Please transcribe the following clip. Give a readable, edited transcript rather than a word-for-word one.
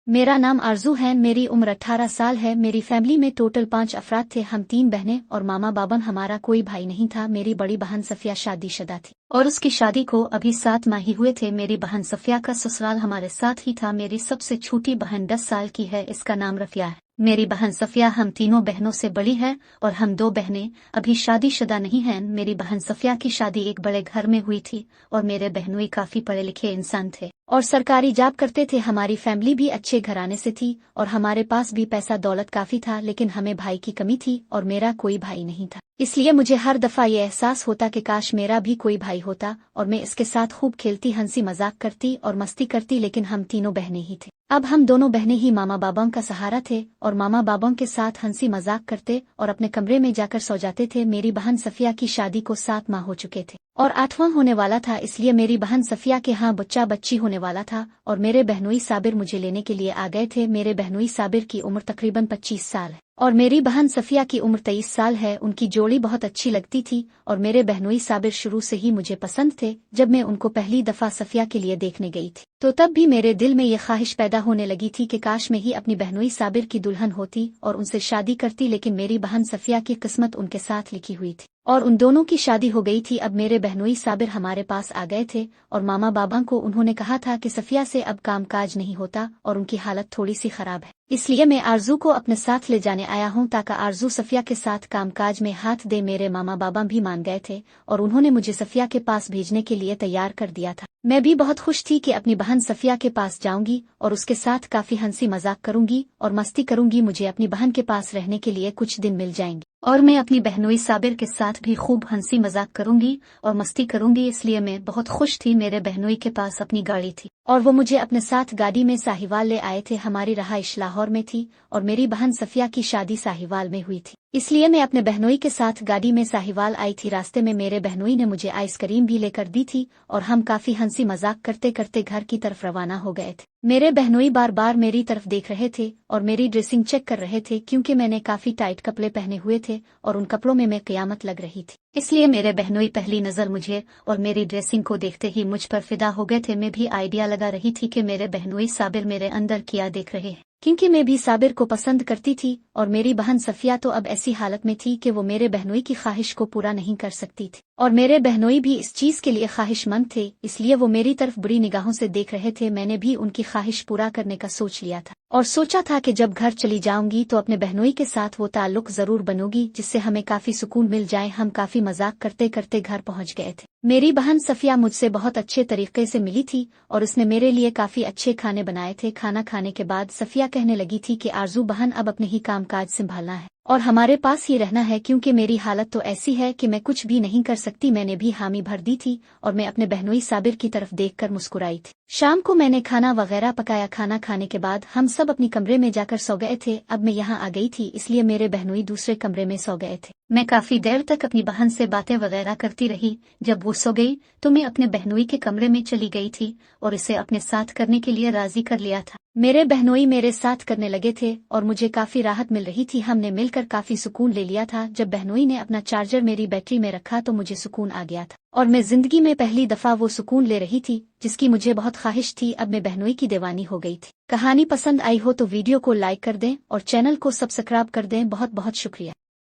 मेरा नाम आरजू है। मेरी उम्र 18 साल है। मेरी फैमिली में टोटल 5 अफराद थे। हम 3 बहनें और मामा बाबन। हमारा कोई भाई नहीं था। मेरी बड़ी बहन सफिया शादीशुदा थी और उसकी शादी को अभी 7 माह ही हुए थे। मेरी बहन सफिया का ससुराल हमारे साथ ही था। मेरी सबसे छोटी बहन 10 साल की है। इसका नाम रफिया है। मेरी बहन सफिया हम तीनों बहनों से बड़ी है और हम 2 बहनें अभी शादीशुदा नहीं हैं। मेरी बहन सफिया की शादी एक बड़े घर में हुई थी और मेरे बहनोई काफी पढ़े लिखे इंसान थे और सरकारी जॉब करते थे। हमारी फैमिली भी अच्छे घराने से थी और हमारे पास भी पैसा दौलत काफी था, लेकिन हमें भाई की कमी थी और मेरा कोई भाई नहीं था। इसलिए मुझे हर दफा ये एहसास होता कि काश मेरा भी कोई भाई होता और मैं इसके साथ खूब खेलती, हंसी मजाक करती और मस्ती करती, लेकिन हम तीनों बहनें ही थे। अब हम दोनों बहनें ही मामा बाबाओं का सहारा थे और मामा बाबाओं के साथ हंसी मजाक करते और अपने कमरे में जाकर सो जाते थे। मेरी बहन सफिया की शादी को 7 माह हो चुके थे और 8वां होने वाला था, इसलिए मेरी बहन सफिया के यहाँ बच्चा बच्ची होने वाला था और मेरे बहनोई साबिर मुझे लेने के लिए आ गए थे। मेरे बहनोई साबिर की उम्र तकरीबन 25 साल है और मेरी बहन सफिया की उम्र 23 साल है। उनकी जोड़ी बहुत अच्छी लगती थी और मेरे बहनोई साबिर शुरू से ही मुझे पसंद थे। जब मैं उनको पहली दफा सफिया के लिए देखने गई थी तो तब भी मेरे दिल में ये ख्वाहिश पैदा होने लगी थी कि काश मैं ही अपनी बहनोई साबिर की दुल्हन होती और उनसे शादी करती, लेकिन मेरी बहन सफिया की किस्मत उनके साथ लिखी हुई थी और उन दोनों की शादी हो गई थी। अब मेरे बहनोई साबिर हमारे पास आ गए थे और मामा बाबा को उन्होंने कहा था कि सफिया से अब कामकाज नहीं होता और उनकी हालत थोड़ी सी खराब है, इसलिए मैं आरजू को अपने साथ ले जाने आया हूँ ताकि आरजू सफिया के साथ कामकाज में हाथ दे। मेरे मामा बाबा भी मान गए थे और उन्होंने मुझे सफिया के पास भेजने के लिए तैयार कर दिया था। मैं भी बहुत खुश थी कि अपनी बहन सफिया के पास जाऊंगी और उसके साथ काफी हंसी मजाक करूंगी और मस्ती करूंगी। मुझे अपनी बहन के पास रहने के लिए कुछ दिन मिल जाएंगे और मैं अपनी बहनोई साबिर के साथ भी खूब हंसी मजाक करूंगी और मस्ती करूंगी, इसलिए मैं बहुत खुश थी। मेरे बहनोई के पास अपनी गाड़ी थी और वो मुझे अपने साथ गाड़ी में साहिवाल ले आए थे। हमारी रहाइश लाहौर में थी और मेरी बहन सफिया की शादी साहिवाल में हुई थी, इसलिए मैं अपने बहनोई के साथ गाड़ी में साहिवाल आई थी। रास्ते में मेरे बहनोई ने मुझे आइसक्रीम भी लेकर दी थी और हम काफी हंसी मजाक करते करते घर की तरफ रवाना हो गए थे। मेरे बहनोई बार बार मेरी तरफ देख रहे थे और मेरी ड्रेसिंग चेक कर रहे थे, क्योंकि मैंने काफी टाइट कपड़े पहने हुए थे और उन कपड़ों में मैं क़यामत लग रही थी। इसलिए मेरे बहनोई पहली नजर मुझे और मेरी ड्रेसिंग को देखते ही मुझ पर फिदा हो गए थे। मैं भी आइडिया लगा रही थी कि मेरे बहनोई साबिर मेरे अंदर क्या देख रहे हैं, क्योंकि मैं भी साबिर को पसंद करती थी और मेरी बहन सफिया तो अब ऐसी हालत में थी कि वो मेरे बहनोई की ख्वाहिश को पूरा नहीं कर सकती थी और मेरे बहनोई भी इस चीज के लिए ख्वाहिशमंद थे, इसलिए वो मेरी तरफ बुरी निगाहों से देख रहे थे। मैंने भी उनकी ख्वाहिश पूरा करने का सोच लिया था और सोचा था कि जब घर चली जाऊंगी तो अपने बहनोई के साथ वो ताल्लुक जरूर बनूंगी जिससे हमें काफी सुकून मिल जाए। हम काफी मजाक करते करते घर पहुंच गए थे। मेरी बहन सफिया मुझसे बहुत अच्छे तरीके से मिली थी और उसने मेरे लिए काफी अच्छे खाने बनाए थे। खाना खाने के बाद सफिया कहने लगी थी कि आरजू बहन अब अपने ही कामकाज संभालना है और हमारे पास ही रहना है, क्योंकि मेरी हालत तो ऐसी है कि मैं कुछ भी नहीं कर सकती। मैंने भी हामी भर दी थी और मैं अपने बहनोई साबिर की तरफ देखकर मुस्कुराई थी। शाम को मैंने खाना वगैरह पकाया। खाना खाने के बाद हम सब अपनी कमरे में जाकर सो गए थे। अब मैं यहाँ आ गई थी, इसलिए मेरे बहनोई दूसरे कमरे में सो गए थे। मैं काफी देर तक अपनी बहन से बातें वगैरह करती रही। जब वो सो गई तो मैं अपने बहनोई के कमरे में चली गई थी और इसे अपने साथ करने के लिए राजी कर लिया था। मेरे बहनोई मेरे साथ करने लगे थे और मुझे काफी राहत मिल रही थी। हमने मिलकर काफी सुकून ले लिया था। जब बहनोई ने अपना चार्जर मेरी बैटरी में रखा तो मुझे सुकून आ गया था और मैं जिंदगी में पहली दफा वो सुकून ले रही थी जिसकी मुझे बहुत ख्वाहिश थी। अब मैं बहनोई की दीवानी हो गई थी। कहानी पसंद आई हो तो वीडियो को लाइक कर दें और चैनल को सब्सक्राइब कर दें। बहुत बहुत शुक्रिया।